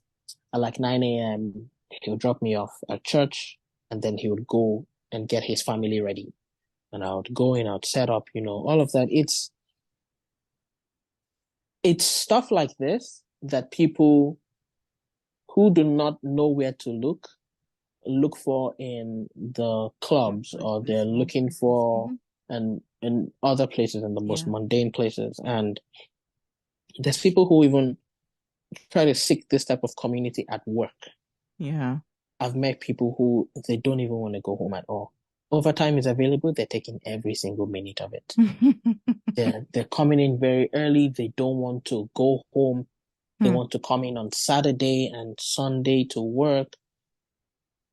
at like 9 a.m. He would drop me off at church, and then he would go and get his family ready. And I would go in, I would set up, all of that. It's stuff like this that people who do not know where to look for in the clubs, or they're looking for and in other places, in the most mundane places. And there's people who even try to seek this type of community at work. Yeah. I've met people who they don't even want to go home at all. Overtime is available, they're taking every single minute of it. They're coming in very early, they don't want to go home. They want to come in on Saturday and Sunday to work.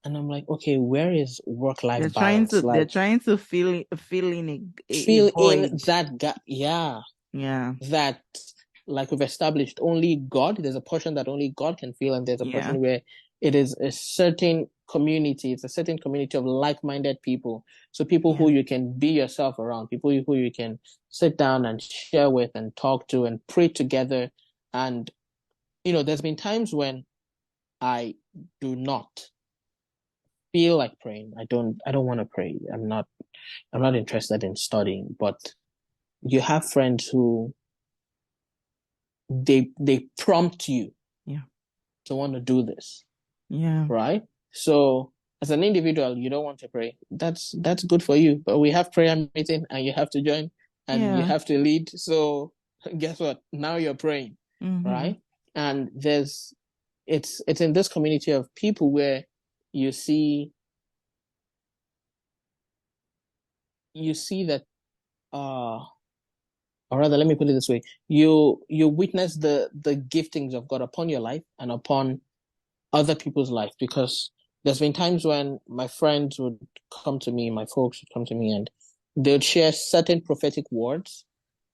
And I'm like, okay, where is work-life balance? They're trying to fill in that gap. Yeah. That, like we've established, only God, there's a portion that only God can fill, and there's a portion where it is a certain community. It's a certain community of like-minded people. So people who you can be yourself around, people who you can sit down and share with and talk to and pray together. And, there's been times when I do not feel like praying. I don't want to pray. I'm not interested in studying, but you have friends who they prompt you to want to do this. Yeah. Right? So as an individual, you don't want to pray. That's good for you. But we have prayer meeting and you have to join and you have to lead. So guess what? Now you're praying. Right? And it's in this community of people where you see that or rather, let me put it this way: you witness the giftings of God upon your life and upon other people's life. Because there's been times when my friends would come to me, my folks would come to me, and they would share certain prophetic words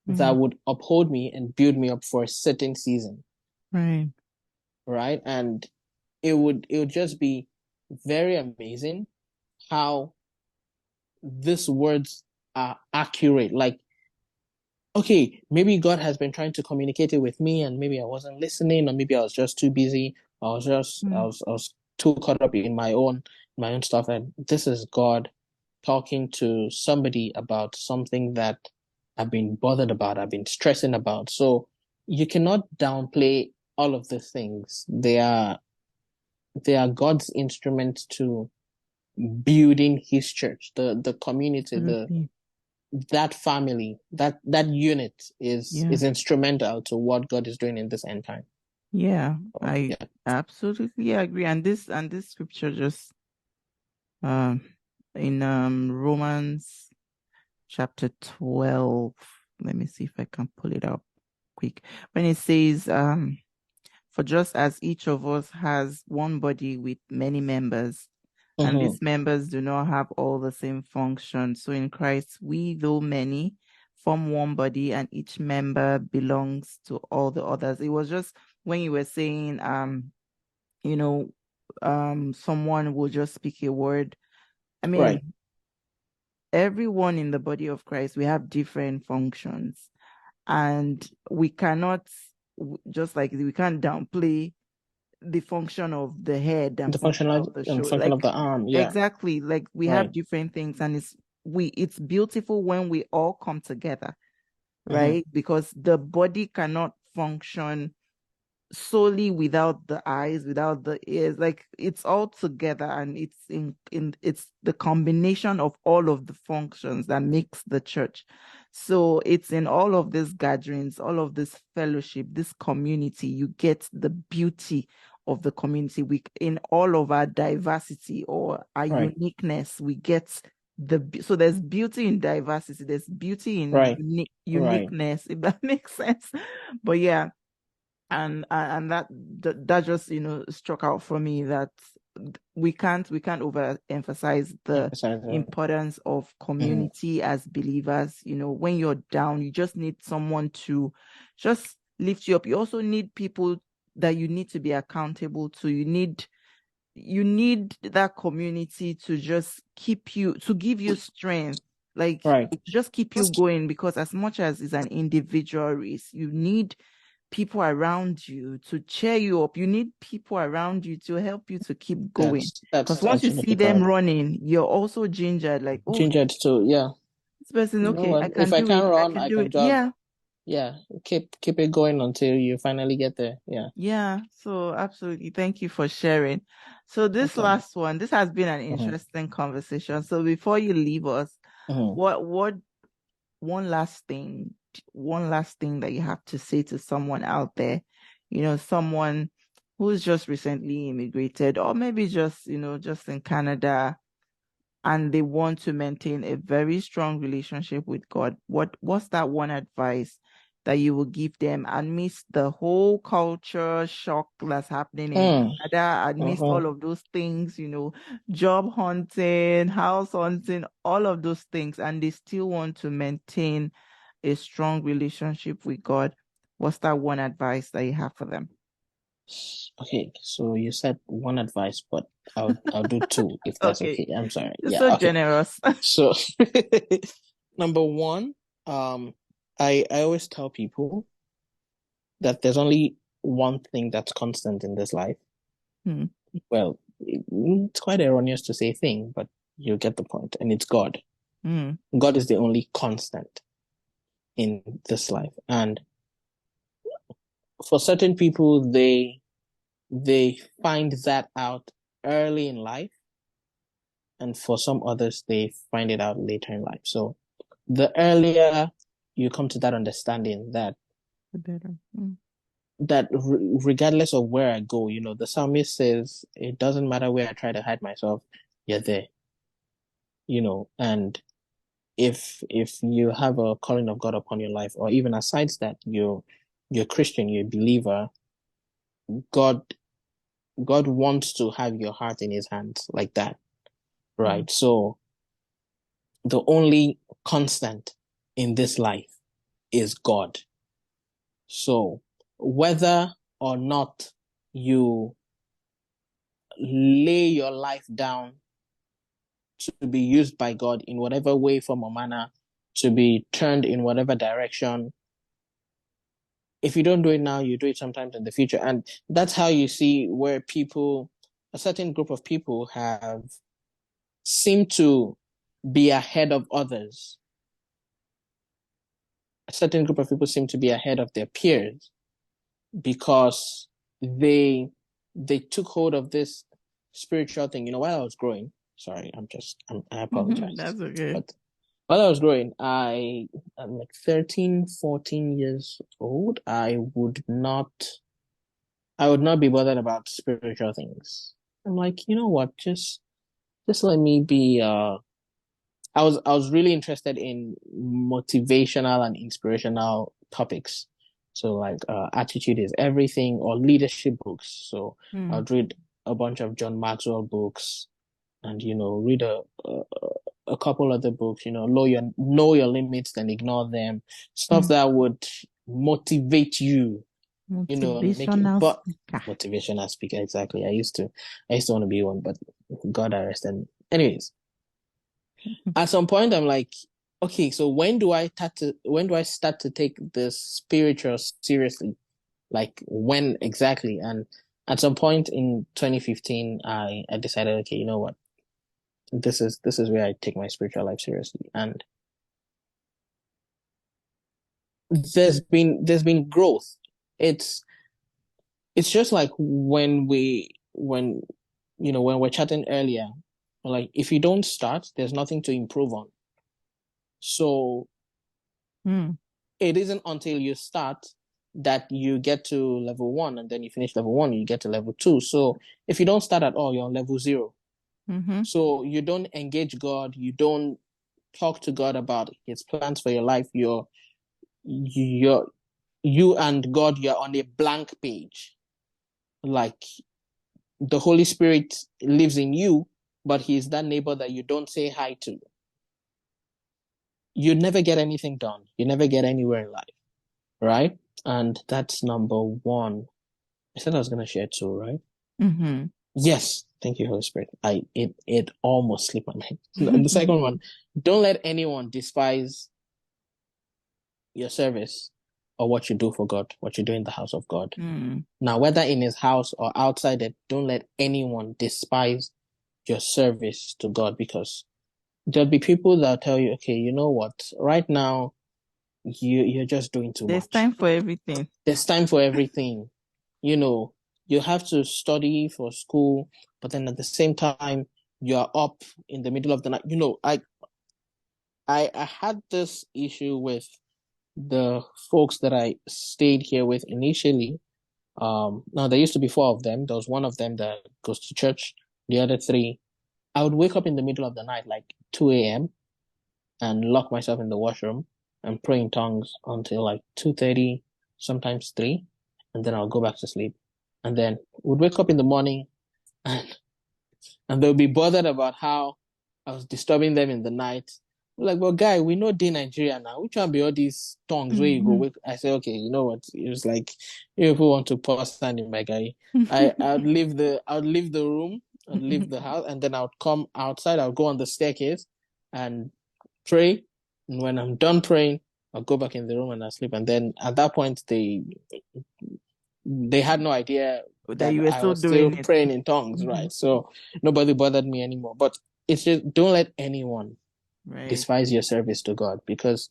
that would uphold me and build me up for a certain season. Right. And it would just be very amazing how these words are accurate. Like, okay, maybe God has been trying to communicate it with me, and maybe I wasn't listening, or maybe I was just too busy. I was too caught up in my own stuff. And this is God talking to somebody about something that I've been bothered about, I've been stressing about. So you cannot downplay all of these things. They are they are God's instrument to building his church, the community, the Absolutely. that family, that unit Yeah. is instrumental to what God is doing in this end time. Yeah. Oh, I yeah. absolutely agree. And this scripture just um in Romans chapter 12. Let me see if I can pull it up quick. When it says, for just as each of us has one body with many members, and Mm-hmm. these members do not have all the same function. So in Christ, we, though many, form one body, and each member belongs to all the others. It was just when you were saying, you know, someone will just speak a word. I Right. mean, everyone in the body of Christ, we have different functions, and we cannot, just like we can't downplay the function of the head and The function functional of the and shoulder. function of Like the arm. Yeah. exactly, like we have Right. different things, and it's beautiful when we all come together, Mm-hmm. right? Because the body cannot function solely without the eyes, without the ears. Like it's all together, and it's the combination of all of the functions that makes the church. So it's in all of these gatherings, all of this fellowship, this community, you get the beauty of the community. We in all of our diversity or our Right. uniqueness, we get so there's beauty in diversity, there's beauty in Right. Right. uniqueness, if that makes sense. But yeah, and that just struck out for me that we can't overemphasize the Emphasize that. importance of Mm-hmm. community as believers. When you're down, you just need someone to just lift you up. You also need people that you need to be accountable to. You need that community to just to give you strength, like Right. to just keep you going, because as much as it's an individual race, you need people around you to cheer you up. You need people around you to help you to keep going. Because That's once you see absolutely them correct. running, you're also gingered, like, oh, Gingered to, yeah. this person, You know okay, what? I If can I do it. can I run, can I do can it. jog. Yeah. Yeah. Keep it going until you finally get there. Yeah. Yeah. So absolutely. Thank you for sharing. So No this problem. last one, this has been an Mm-hmm. interesting conversation. So before you leave us, Mm-hmm. what one last thing, that you have to say to someone out there, someone who's just recently immigrated, or maybe just in Canada, and they want to maintain a very strong relationship with God. What's that one advice that you will give them amidst the whole culture shock that's happening in Canada, amidst Mm-hmm. all of those things, job hunting, house hunting, all of those things, and they still want to maintain a strong relationship with God? What's that one advice that you have for them? Okay, so you said one advice, but I'll do two if that's Okay, okay. I'm sorry. you're Yeah, so okay. generous. So number one, I always tell people that there's only one thing that's constant in this life. Hmm. Well, it's quite erroneous to say thing, but you get the point, and it's God. Hmm. God is the only constant in this life. And for certain people, they find that out early in life, and for some others, they find it out later in life. So the earlier you come to that understanding The better. Hmm. regardless of where I go, the psalmist says, it doesn't matter where I try to hide myself, you're there, and if you have a calling of God upon your life, or even aside that, you're Christian, you're a believer, God God wants to have your heart in his hands like that, Hmm. right? So the only constant in this life is God. So whether or not you lay your life down to be used by God in whatever way, form, or manner, to be turned in whatever direction, if you don't do it now, you do it sometimes in the future. And that's how you see where a certain group of people have seemed to be ahead of others. A certain group of people seem to be ahead of their peers because they they took hold of this spiritual thing. While I was growing, sorry, I apologize. That's okay. But while I was growing, I'm like 13, 14 years old. I would not be bothered about spiritual things. I'm like, you know what? Just let me be. I was really interested in motivational and inspirational topics. So like attitude is everything or leadership books. So I'd read a bunch of John Maxwell books and read a couple other books, know your limits and ignore them. Stuff that would motivate you, make it, Motivational but speaker. motivational speaker, exactly. I used to want to be one, but God arrested me. Anyways, at some point I'm like, okay, so when do I start to take the spiritual seriously? Like when exactly? And at some point in 2015, I decided, okay, you know what? This is where I take my spiritual life seriously. And there's been growth. It's just like when we're chatting earlier, like if you don't start, there's nothing to improve on. So it isn't until you start that you get to level 1, and then you finish level 1, you get to level 2. So if you don't start at all, you're on level 0. So you don't engage God, you don't talk to God about his plans for your life. You and God, you're on a blank page. Like the Holy Spirit lives in you, but he's that neighbor that you don't say hi to. You never get anything done. You never get anywhere in life, right? And that's number 1. I said I was going to share 2, right? Yes. Thank you, Holy Spirit. It almost slipped my mind. And the second one, don't let anyone despise your service or what you do for God, what you do in the house of God. Now, whether in his house or outside it, don't let anyone despise your service to God, because there'll be people that tell you, okay, you know what, right now you're just doing too much. There's time for everything. There's time for everything. You have to study for school, but then at the same time, you're up in the middle of the night. I had this issue with the folks that I stayed here with initially. Now there used to be 4 of them. There was one of them that goes to church. The other 3, I would wake up in the middle of the night, like 2 a.m., and lock myself in the washroom and pray in tongues until like 2:30, sometimes 3, and then I'll go back to sleep. And then would wake up in the morning and they'll be bothered about how I was disturbing them in the night. Like, well, guy, we know day Nigeria now. Which one be all these tongues where you go wake? I say, okay, you know what? It was like, if you want to pause standing, my guy, I'd leave the room, I'd leave the house, and then I would come outside. I'll go on the staircase and pray. And when I'm done praying, I'll go back in the room and I'll sleep. And then at that point, they had no idea that you were I still was still doing it. praying in tongues, right? So nobody bothered me anymore. But it's just, don't let anyone despise your service to God, because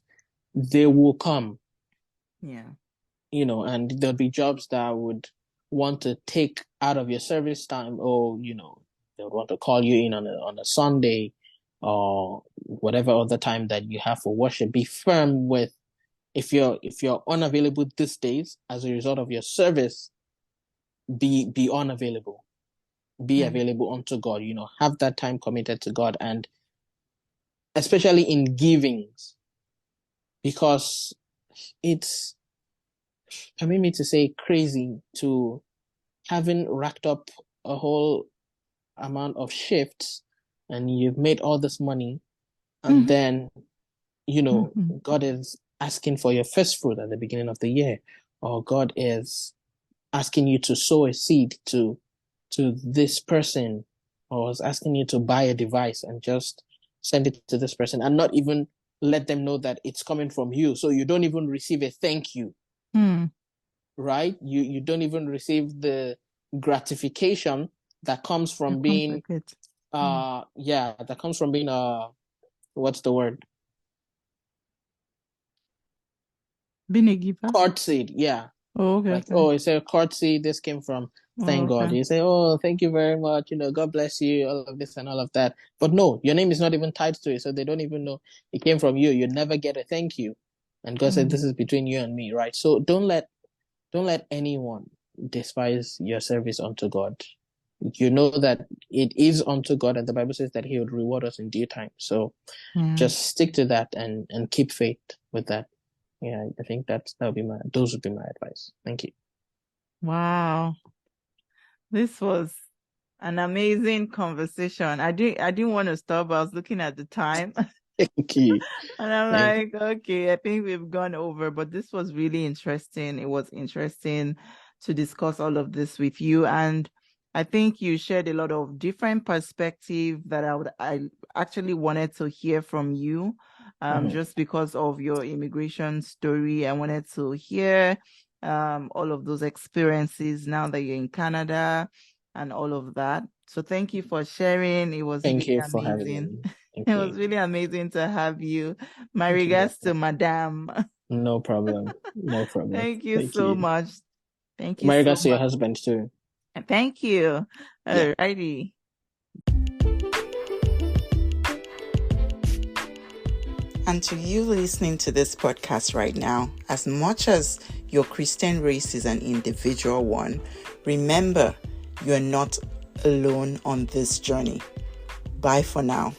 they will come. Yeah. And there'll be jobs that would want to take out of your service time, or they'll want to call you in on a Sunday or whatever other time that you have for worship. Be firm with, if you're unavailable these days as a result of your service, be unavailable. Be available unto God. Have that time committed to God, and especially in givings, because it's permit me to say crazy to having racked up a whole amount of shifts, and you've made all this money, and then God is asking for your first fruit at the beginning of the year, or God is asking you to sow a seed to this person, or is asking you to buy a device and just send it to this person and not even let them know that it's coming from you. So you don't even receive a thank you. Right? You don't even receive the gratification that comes from being that comes from being what's the word? Being a giver? Courtesied, yeah. Oh, okay. Like, oh, it's a courtesy. This came from thank God. Okay. You say, oh, thank you very much. God bless you, all of this and all of that. But no, your name is not even tied to it. So they don't even know it came from you. You never get a thank you. And God said, Mm. this is between you and me, right? So don't let anyone despise your service unto God. You know that it is unto God, and the Bible says that He would reward us in due time. So Mm. just stick to that and keep faith with that. Yeah, I think those would be my advice. Thank you. Wow. This was an amazing conversation. I didn't want to stop. I was looking at the time. Thank you. And I'm Thank you. like, okay, I think we've gone over, but this was really interesting. It was interesting to discuss all of this with you. And I think you shared a lot of different perspective that I actually wanted to hear from you. Just because of your immigration story. I wanted to hear all of those experiences now that you're in Canada and all of that. So thank you for sharing. It was Thank really you for having amazing. me. Thank It was you. really amazing to have you. My Thank you very regards to much. Madame. No problem. No problem. Thank you Thank so you. much. Thank you My so regards to your much. husband too. Thank you. Yeah. Alrighty. And to you listening to this podcast right now, as much as your Christian race is an individual one, remember you're not alone on this journey. Bye for now.